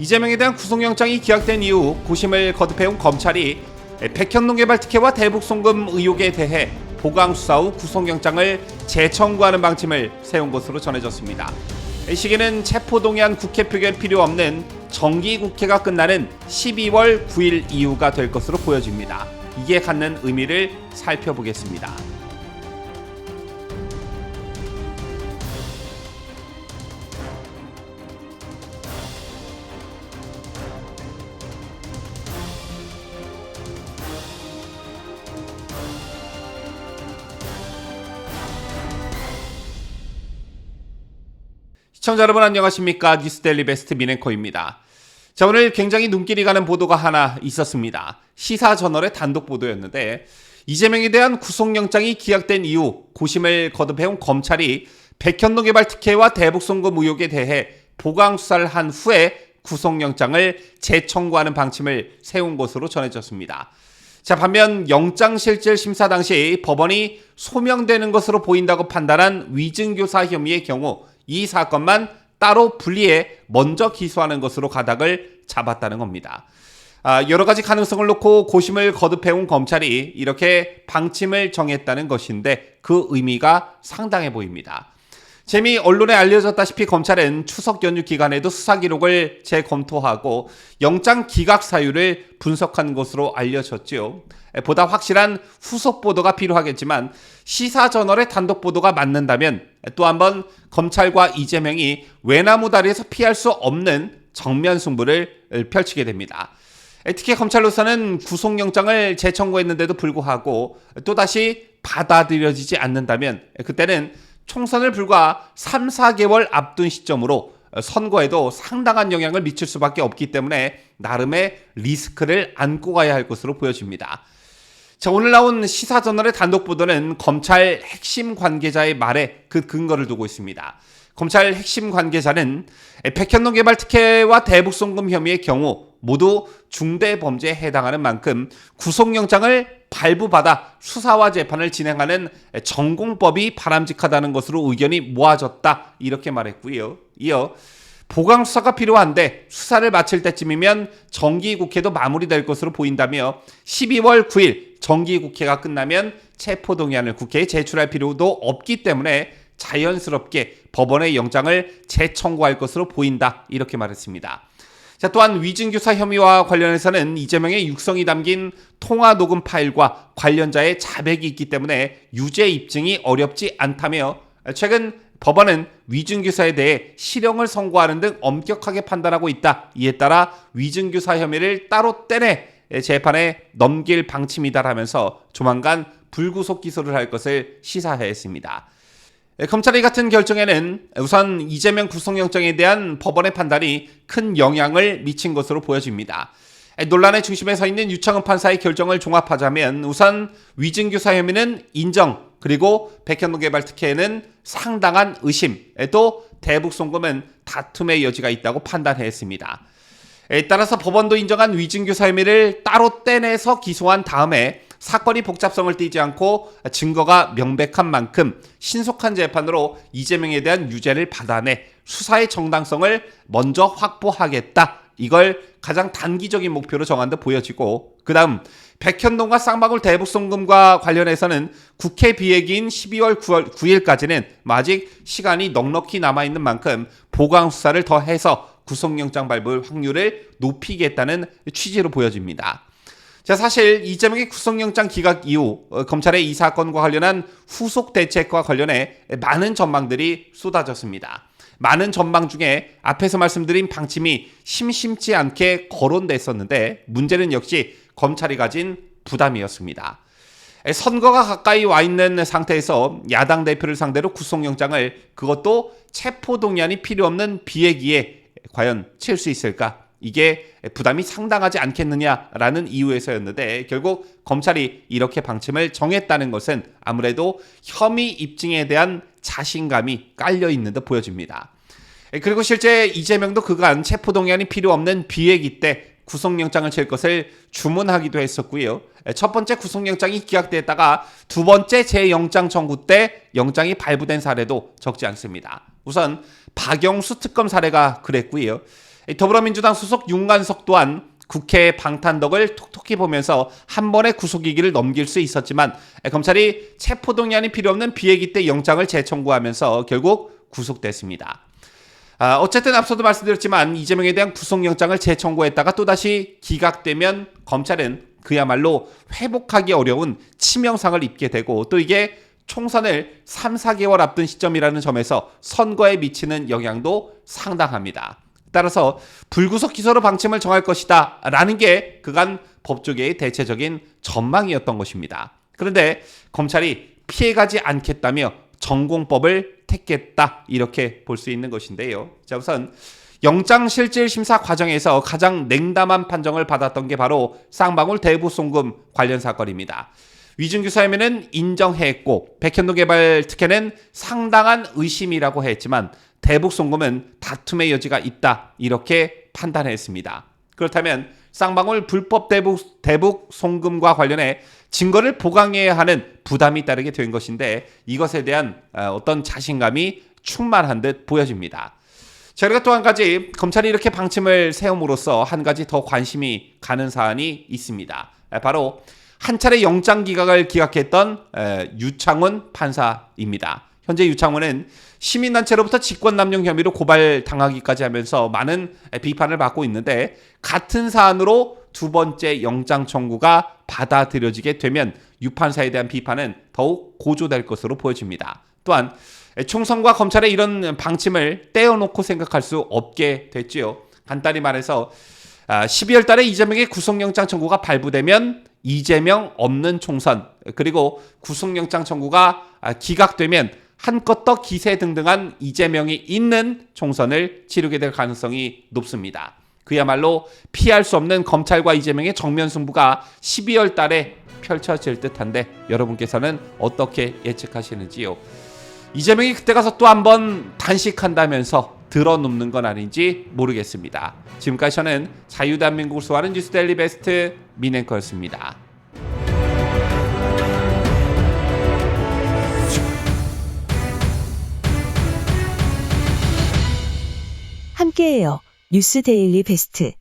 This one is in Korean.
이재명에 대한 구속영장이 기각된 이후 고심을 거듭해온 검찰이 백현동 개발 특혜와 대북 송금 의혹에 대해 보강 수사 후 구속영장을 재청구하는 방침을 세운 것으로 전해졌습니다. 이 시기는 체포동의안 국회 표결 필요 없는 정기국회가 끝나는 12월 9일 이후가 될 것으로 보여집니다. 이게 갖는 의미를 살펴보겠습니다. 시청자 여러분 안녕하십니까? 뉴스데일리 베스트 민앵커입니다. 자, 오늘 굉장히 눈길이 가는 보도가 하나 있었습니다. 시사저널의 단독 보도였는데 이재명에 대한 구속영장이 기각된 이후 고심을 거듭해온 검찰이 백현동 개발 특혜와 대북 송금 의혹에 대해 보강 수사를 한 후에 구속영장을 재청구하는 방침을 세운 것으로 전해졌습니다. 자, 반면 영장실질 심사 당시 법원이 소명되는 것으로 보인다고 판단한 위증교사 혐의의 경우 이 사건만 따로 분리해 먼저 기소하는 것으로 가닥을 잡았다는 겁니다. 여러 가지 가능성을 놓고 고심을 거듭해온 검찰이 이렇게 방침을 정했다는 것인데 그 의미가 상당해 보입니다. 재미 언론에 알려졌다시피 검찰은 추석 연휴 기간에도 수사 기록을 재검토하고 영장 기각 사유를 분석한 것으로 알려졌지요. 보다 확실한 후속 보도가 필요하겠지만 시사저널의 단독 보도가 맞는다면 또 한번 검찰과 이재명이 외나무다리에서 피할 수 없는 정면 승부를 펼치게 됩니다. 특히 검찰로서는 구속영장을 재청구했는데도 불구하고 또다시 받아들여지지 않는다면 그때는 총선을 불과 3, 4개월 앞둔 시점으로 선거에도 상당한 영향을 미칠 수밖에 없기 때문에 나름의 리스크를 안고 가야 할 것으로 보여집니다. 자, 오늘 나온 시사저널의 단독 보도는 검찰 핵심 관계자의 말에 그 근거를 두고 있습니다. 검찰 핵심 관계자는 백현동 개발 특혜와 대북 송금 혐의의 경우 모두 중대범죄에 해당하는 만큼 구속영장을 발부받아 수사와 재판을 진행하는 전공법이 바람직하다는 것으로 의견이 모아졌다 이렇게 말했고요. 이어 보강 수사가 필요한데 수사를 마칠 때쯤이면 정기국회도 마무리될 것으로 보인다며 12월 9일 정기국회가 끝나면 체포동의안을 국회에 제출할 필요도 없기 때문에 자연스럽게 법원의 영장을 재청구할 것으로 보인다 이렇게 말했습니다. 자, 또한 위증교사 혐의와 관련해서는 이재명의 육성이 담긴 통화 녹음 파일과 관련자의 자백이 있기 때문에 유죄 입증이 어렵지 않다며 최근 법원은 위증교사에 대해 실형을 선고하는 등 엄격하게 판단하고 있다. 이에 따라 위증교사 혐의를 따로 떼내 재판에 넘길 방침이다라면서 조만간 불구속 기소를 할 것을 시사했습니다. 검찰의 같은 결정에는 우선 이재명 구속영장에 대한 법원의 판단이 큰 영향을 미친 것으로 보여집니다. 논란의 중심에 서 있는 유창흠 판사의 결정을 종합하자면 우선 위증교사 혐의는 인정, 그리고 백현동 개발 특혜에는 상당한 의심, 또 대북 송금은 다툼의 여지가 있다고 판단했습니다. 따라서 법원도 인정한 위증교사 혐의를 따로 떼내서 기소한 다음에 사건이 복잡성을 띠지 않고 증거가 명백한 만큼 신속한 재판으로 이재명에 대한 유죄를 받아내 수사의 정당성을 먼저 확보하겠다. 이걸 가장 단기적인 목표로 정한 듯 보여지고 그 다음 백현동과 쌍방울 대북 송금과 관련해서는 국회 비회기인 12월 9일까지는 아직 시간이 넉넉히 남아있는 만큼 보강 수사를 더해서 구속영장 발부 확률을 높이겠다는 취지로 보여집니다. 자, 사실 이재명의 구속영장 기각 이후 검찰의 이 사건과 관련한 후속 대책과 관련해 많은 전망들이 쏟아졌습니다. 많은 전망 중에 앞에서 말씀드린 방침이 심심치 않게 거론됐었는데 문제는 역시 검찰이 가진 부담이었습니다. 선거가 가까이 와 있는 상태에서 야당 대표를 상대로 구속영장을 그것도 체포동의안이 필요 없는 비회기에 과연 칠 수 있을까? 이게 부담이 상당하지 않겠느냐라는 이유에서였는데 결국 검찰이 이렇게 방침을 정했다는 것은 아무래도 혐의 입증에 대한 자신감이 깔려있는 듯 보여집니다. 그리고 실제 이재명도 그간 체포동의안이 필요 없는 비회기 때 구속영장을 칠 것을 주문하기도 했었고요. 첫 번째 구속영장이 기각됐다가 두 번째 재영장 청구 때 영장이 발부된 사례도 적지 않습니다. 우선 박영수 특검 사례가 그랬고요. 더불어민주당 소속 윤관석 또한 국회 방탄덕을 톡톡히 보면서 한 번의 구속이기를 넘길 수 있었지만 검찰이 체포동의안이 필요 없는 비회기 때 영장을 재청구하면서 결국 구속됐습니다. 어쨌든 앞서도 말씀드렸지만 이재명에 대한 구속영장을 재청구했다가 또다시 기각되면 검찰은 그야말로 회복하기 어려운 치명상을 입게 되고 또 이게 총선을 3, 4개월 앞둔 시점이라는 점에서 선거에 미치는 영향도 상당합니다. 따라서 불구속 기소로 방침을 정할 것이다 라는 게 그간 법조계의 대체적인 전망이었던 것입니다. 그런데 검찰이 피해가지 않겠다며 전공법을 택했다 이렇게 볼 수 있는 것인데요. 자, 우선 영장실질심사 과정에서 가장 냉담한 판정을 받았던 게 바로 쌍방울 대부송금 관련 사건입니다. 위증규사 혐의는 인정했고 백현동 개발 특혜는 상당한 의심이라고 했지만 대북송금은 다툼의 여지가 있다 이렇게 판단했습니다. 그렇다면 쌍방울 불법 대북송금과 관련해 증거를 보강해야 하는 부담이 따르게 된 것인데 이것에 대한 어떤 자신감이 충만한 듯 보여집니다. 자, 그리고 또 한 가지 검찰이 이렇게 방침을 세움으로써 한 가지 더 관심이 가는 사안이 있습니다. 바로 한 차례 영장 기각을 기각했던 유창훈 판사입니다. 현재 유창훈은 시민단체로부터 직권남용 혐의로 고발당하기까지 하면서 많은 비판을 받고 있는데 같은 사안으로 두 번째 영장 청구가 받아들여지게 되면 유 판사에 대한 비판은 더욱 고조될 것으로 보여집니다. 또한 총선과 검찰의 이런 방침을 떼어놓고 생각할 수 없게 됐지요. 간단히 말해서 12월 달에 이재명의 구속영장 청구가 발부되면 이재명 없는 총선 그리고 구속영장 청구가 기각되면 한껏 더 기세등등한 이재명이 있는 총선을 치르게 될 가능성이 높습니다. 그야말로 피할 수 없는 검찰과 이재명의 정면 승부가 12월 달에 펼쳐질 듯한데 여러분께서는 어떻게 예측하시는지요? 이재명이 그때 가서 또 한번 단식한다면서 들어눕는 건 아닌지 모르겠습니다. 지금까지 저는 자유대한민국을 수호하는 뉴스데일리 베스트 민앵커였습니다. 함께해요. 뉴스데일리 베스트.